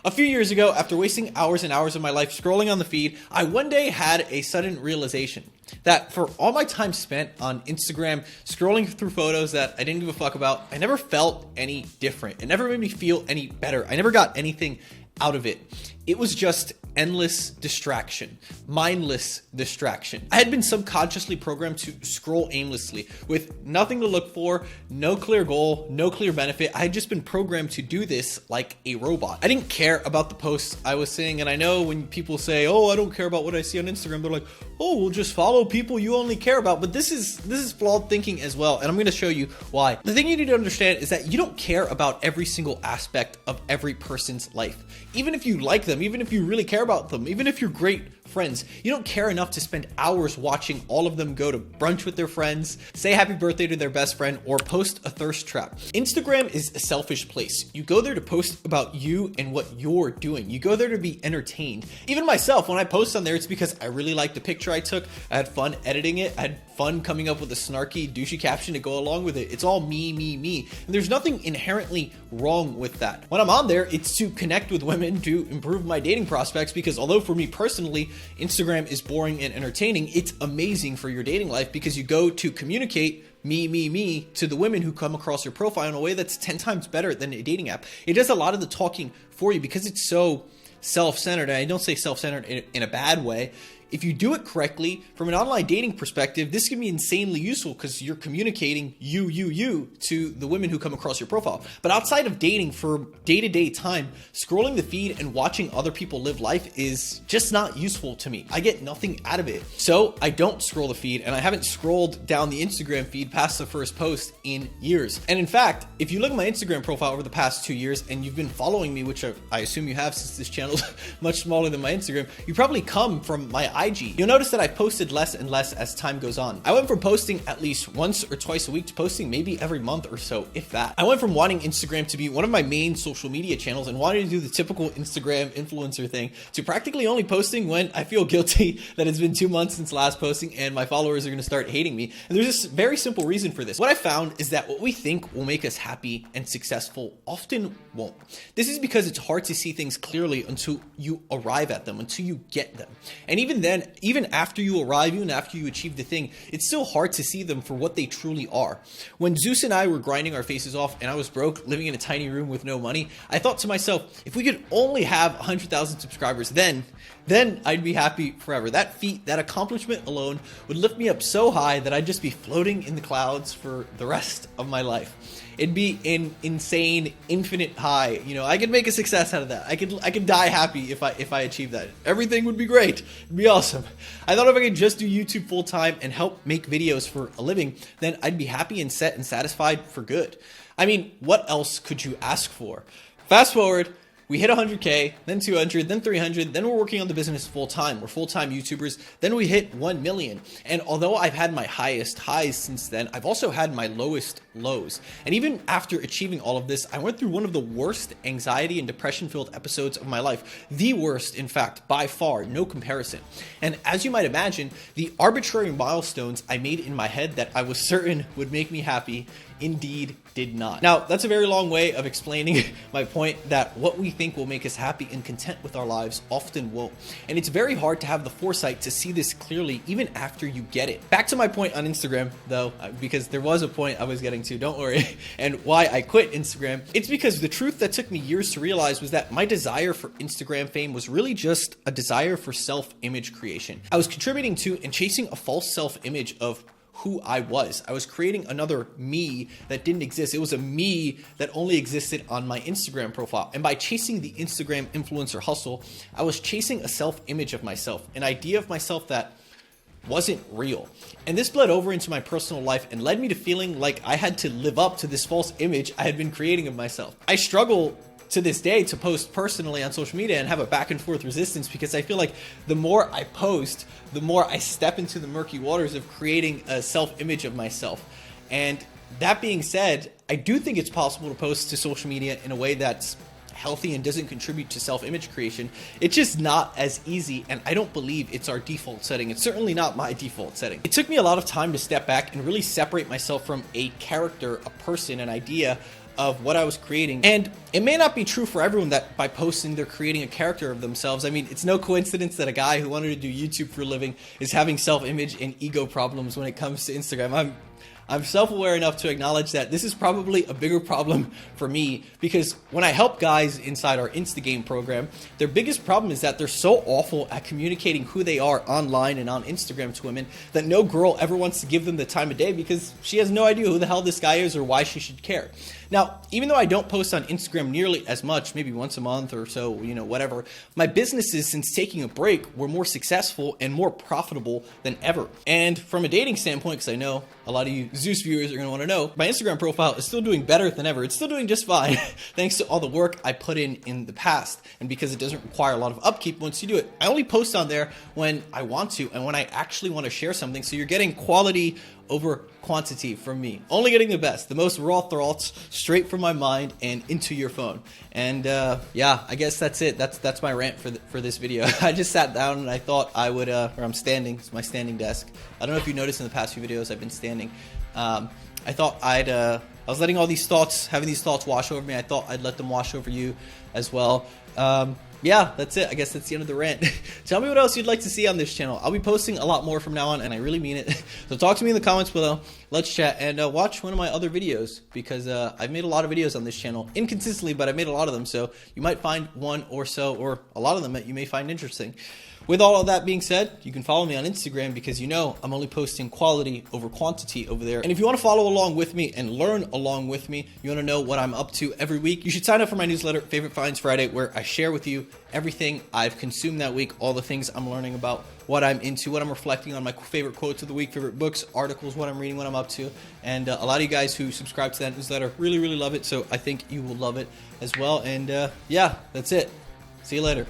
A few years ago, after wasting hours and hours of my life scrolling on the feed, I one day had a sudden realization that for all my time spent on Instagram, scrolling through photos that I didn't give a fuck about, I never felt any different. It never made me feel any better. I never got anything out of it. It was just endless distraction, mindless distraction. I had been subconsciously programmed to scroll aimlessly with nothing to look for, no clear goal, no clear benefit. I had just been programmed to do this like a robot. I didn't care about the posts I was seeing, and I know when people say, "Oh, I don't care about what I see on Instagram," they're like, "Oh, we'll just follow people you only care about." But this is flawed thinking as well, and I'm going to show you why. The thing you need to understand is that you don't care about every single aspect of every person's life. Even if you like them, even if you really care about them, even if you're great friends, you don't care enough to spend hours watching all of them go to brunch with their friends, say happy birthday to their best friend, or post a thirst trap. Instagram is a selfish place. You go there to post about you and what you're doing. You go there to be entertained. Even myself, when I post on there, it's because I really liked the picture I took. I had fun editing it. I had fun coming up with a snarky, douchey caption to go along with it. It's all me, me, me. And there's nothing inherently wrong with that. When I'm on there, it's to connect with women, to improve my dating prospects, because although for me personally, Instagram is boring and entertaining, it's amazing for your dating life because you go to communicate me, me, me to the women who come across your profile in a way that's 10 times better than a dating app. It does a lot of the talking for you because it's so self-centered. And I don't say self-centered in a bad way. If you do it correctly, from an online dating perspective, this can be insanely useful because you're communicating you to the women who come across your profile. But outside of dating, for day-to-day time, scrolling the feed and watching other people live life is just not useful to me. I get nothing out of it. So I don't scroll the feed, and I haven't scrolled down the Instagram feed past the first post in years. And in fact, if you look at my Instagram profile over the past 2 years and you've been following me, which I assume you have since this channel is much smaller than my Instagram, you probably come from my IG. You'll notice that I posted less and less as time goes on. I went from posting at least once or twice a week to posting maybe every month or so, if that. I went from wanting Instagram to be one of my main social media channels and wanting to do the typical Instagram influencer thing to practically only posting when I feel guilty that it's been 2 months since last posting and my followers are going to start hating me. And there's this very simple reason for this. What I found is that what we think will make us happy and successful often won't. This is because it's hard to see things clearly until you arrive at them, until you get them. And even then, even after you arrive, even after you achieve the thing, it's still hard to see them for what they truly are. When Zeus and I were grinding our faces off and I was broke, living in a tiny room with no money, I thought to myself, if we could only have 100,000 subscribers, then I'd be happy forever. That feat, that accomplishment alone would lift me up so high that I'd just be floating in the clouds for the rest of my life. It'd be an insane, infinite high. You know, I could make a success out of that. I could die happy if I achieved that. Everything would be great. It'd be awesome. I thought if I could just do YouTube full time and help make videos for a living, then I'd be happy and set and satisfied for good. I mean, what else could you ask for? Fast forward. We hit 100K, then 200, then 300, then we're working on the business full time. We're full-time YouTubers. Then we hit 1 million. And although I've had my highest highs since then, I've also had my lowest lows. And even after achieving all of this, I went through one of the worst anxiety and depression-filled episodes of my life. The worst, in fact, by far, no comparison. And as you might imagine, the arbitrary milestones I made in my head that I was certain would make me happy indeed did not. Now, that's a very long way of explaining my point that what we think will make us happy and content with our lives often won't. And it's very hard to have the foresight to see this clearly even after you get it. Back to my point on Instagram, though, because there was a point I was getting to, don't worry, and why I quit Instagram. It's because the truth that took me years to realize was that my desire for Instagram fame was really just a desire for self-image creation. I was contributing to and chasing a false self-image of who I was. I was creating another me that didn't exist. It was a me that only existed on my Instagram profile. And by chasing the Instagram influencer hustle, I was chasing a self-image of myself, an idea of myself that wasn't real. And this bled over into my personal life and led me to feeling like I had to live up to this false image I had been creating of myself. I struggle to this day to post personally on social media and have a back and forth resistance because I feel like the more I post, the more I step into the murky waters of creating a self-image of myself. And that being said, I do think it's possible to post to social media in a way that's healthy and doesn't contribute to self-image creation. It's just not as easy, and I don't believe it's our default setting. It's certainly not my default setting. It took me a lot of time to step back and really separate myself from a character, a person, an idea of what I was creating. And it may not be true for everyone that by posting they're creating a character of themselves. I mean, it's no coincidence that a guy who wanted to do YouTube for a living is having self-image and ego problems when it comes to Instagram. I'm self-aware enough to acknowledge that this is probably a bigger problem for me, because when I help guys inside our Instagame program, their biggest problem is that they're so awful at communicating who they are online and on Instagram to women that no girl ever wants to give them the time of day because she has no idea who the hell this guy is or why she should care. Now, even though I don't post on Instagram nearly as much, maybe once a month or so, whatever, my businesses, since taking a break, were more successful and more profitable than ever. And from a dating standpoint, because I know a lot of you Zeus viewers are going to want to know, my Instagram profile is still doing better than ever. It's still doing just fine, thanks to all the work I put in the past. And because it doesn't require a lot of upkeep once you do it. I only post on there when I want to and when I actually want to share something. So you're getting quality over quantity from me. Only getting the best, the most raw thoughts straight from my mind and into your phone. And yeah, I guess that's it. That's my rant for this video. I just sat down and I thought I would, or I'm standing, it's my standing desk. I don't know if you noticed in the past few videos I've been standing. I thought I was letting all these thoughts, having these thoughts wash over me. I thought I'd let them wash over you as well. Yeah, that's it. I guess that's the end of the rant. Tell me what else you'd like to see on this channel. I'll be posting a lot more from now on, and I really mean it. So talk to me in the comments below. Let's chat, and watch one of my other videos, because I've made a lot of videos on this channel. Inconsistently, but I made a lot of them, so you might find one or so, or a lot of them that you may find interesting. With all of that being said, you can follow me on Instagram, because I'm only posting quality over quantity over there. And if you want to follow along with me and learn along with me, you want to know what I'm up to every week, you should sign up for my newsletter, Favorite Finds Friday, where I share with you everything I've consumed that week, all the things I'm learning about, what I'm into, what I'm reflecting on, my favorite quotes of the week, favorite books, articles, what I'm reading, what I'm up to. And a lot of you guys who subscribe to that newsletter really, really love it, so I think you will love it as well. And yeah, that's it. See you later.